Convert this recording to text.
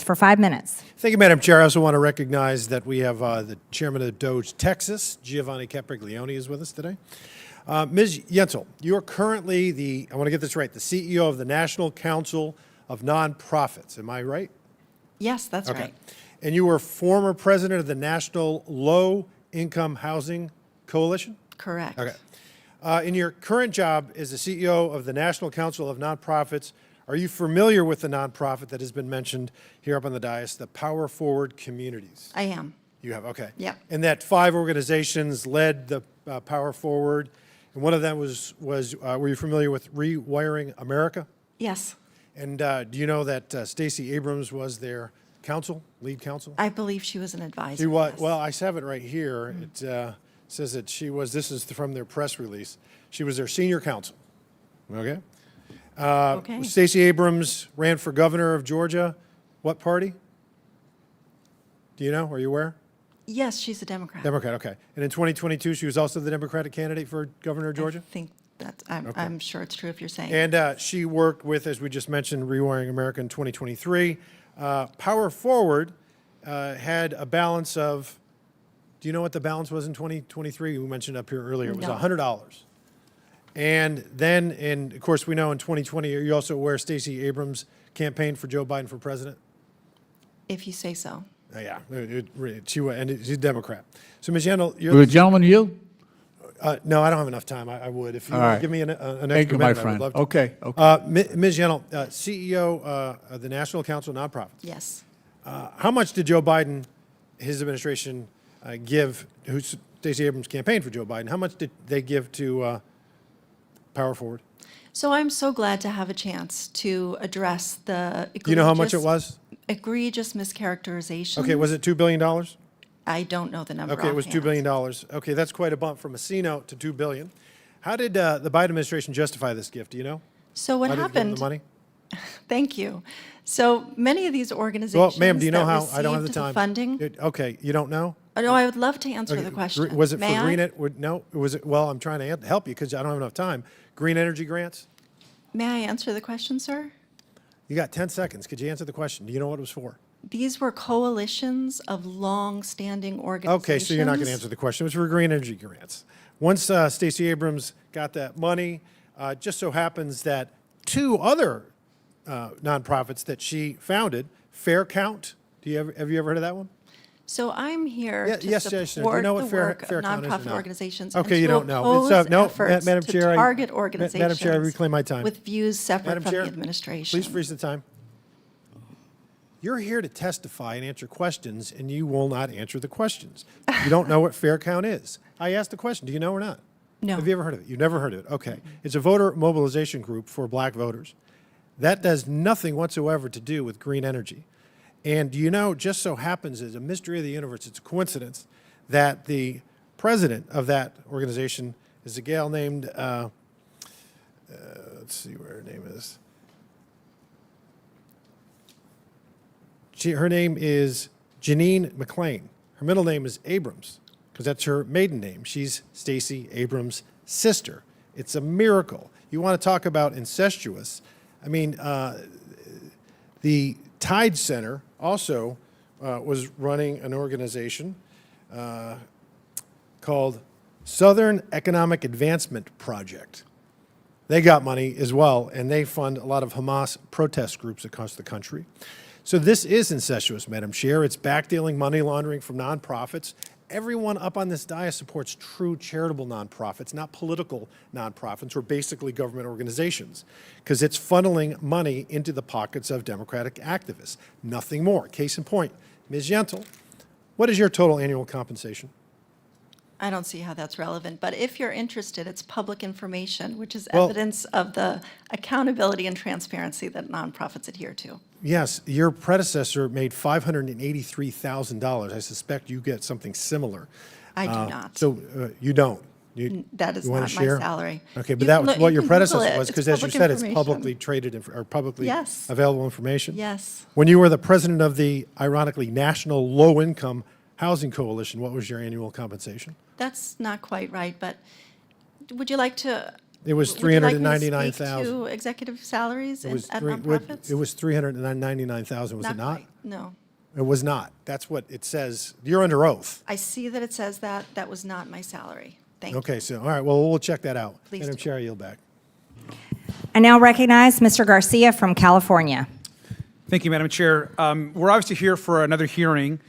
for 5 minutes. Thank you, Madam Chair. I also want to recognize that we have the chairman of DOGE Texas, Giovanni Capriglione, is with us today. Ms. Yentel, you are currently I want to get this right, the CEO of the National Council of Nonprofits. Am I right? Yes, that's right. And you were former president of the National Low Income Housing Coalition? Correct. Okay. In your current job as the CEO of the National Council of Nonprofits, are you familiar with the nonprofit that has been mentioned here up on the dais, the Power Forward Communities? I am. You have, okay. Yep. And that 5 organizations led the Power Forward, and one of them was were you familiar with Rewiring America? Yes. And do you know that Stacey Abrams was their lead counsel? I believe she was an advisor. She was. Yes. Well, I have it right here. It says that she was, this is from their press release, she was their senior counsel. Okay? Okay. Stacey Abrams ran for governor of Georgia. What party? Do you know? Are you aware? Yes, she's a Democrat. Democrat, okay. And in 2022, she was also the Democratic candidate for governor of Georgia? I think that's, I'm sure it's true if you're saying. And she worked with, as we just mentioned, Rewiring America in 2023. Power Forward had a balance of, do you know what the balance was in 2023? We mentioned up here earlier. It was No. $100. And then, of course, we know in 2020, are you also aware Stacey Abrams campaigned for Joe Biden for president? If you say so. Yeah, she's a Democrat. So, Ms. Yentel, Will the gentleman yield? no, I don't have enough time. I would. If you All right. give me an extra Thank you, minute, my I would friend. love to. Okay. Okay. Ms. Yentel, CEO of the National Council of Nonprofits. Yes. How much did Joe Biden, his administration, give, Stacey Abrams campaigned for Joe Biden, how much did they give to Power Forward? So I'm so glad to have a chance to address the Do you know how much it was? egregious mischaracterization. Okay, was it $2 billion? I don't know the number. Okay, it was $2 offhand. billion. Okay, that's quite a bump from a C note to $2 billion. How did the Biden administration justify this gift? Do you know? So what How did they give them happened? the money? Thank you. So many of these Well, organizations ma'am, do you know that how? I don't have the received time. funding. Okay, you don't know? Oh, no, I would love to answer Okay, the question. Was it May for I? green? No, was it? Well, I'm trying to help you because I don't have enough time. Green energy grants? May I answer the question, sir? You got 10 seconds. Could you answer the question? Do you know what it was for? These were coalitions of long-standing organizations. Okay, so you're not going to answer the question. It was for green energy grants. Once Stacey Abrams got that money, it just so happens that 2 other nonprofits that she founded, Fair Count. Have you ever heard of that one? So I'm here to yes, do you support know what the Fair work of Count is or nonprofit not? organizations. Okay, and you to don't know. oppose no, efforts Madam to Chair, target organizations. Madam Chair, I reclaim my time. With views separate Madam from Chair, the administration. please freeze the time. You're here to testify and answer questions, and you will not answer the questions. You don't know what Fair Count is. I asked the question. Do you know or not? No. Have you ever heard of it? You've never heard of it. Okay. It's a voter mobilization group for black voters. That does nothing whatsoever to do with green energy. And do you know, just so happens, as a mystery of the universe, it's a coincidence that the president of that organization is a gal named, let's see where her name is. Her name is Janine McClain. Her middle name is Abrams, because that's her maiden name. She's Stacey Abrams' sister. It's a miracle. You want to talk about incestuous. I mean, the Tide Center also was running an organization called Southern Economic Advancement Project. They got money as well, and they fund a lot of Hamas protest groups across the country. So this is incestuous, Madam Chair. It's backdealing, money laundering from nonprofits. Everyone up on this dais supports true charitable nonprofits, not political nonprofits or basically government organizations, because it's funneling money into the pockets of Democratic activists. Nothing more. Case in point, Ms. Yentel, what is your total annual compensation? I don't see how that's relevant, but if you're interested, it's public information, which is Well- evidence of the accountability and transparency that nonprofits adhere to. Yes, your predecessor made $583,000. I suspect you get something similar. I do not. So you don't? That is you wanna not my share? salary. Okay, but You that can was look- what you your can Google predecessor it. was, It's because as you public said, it's information. publicly traded or publicly Yes. available information. Yes. When you were the president of the, ironically, National Low Income Housing Coalition, what was your annual compensation? That's not quite right, but would you like to It was Would you like me to speak 399,000. to executive salaries It was at three- nonprofits? It was 399,000, was it not? quite, no. It was not. That's what it says. You're under oath. I see that it says that. That was not my salary. Thank you. Okay, so, all right, well, we'll check that out. Please Madam do. Chair, I yield back. I now recognize Mr. Garcia from California. Thank you, Madam Chair. We're obviously here for another hearing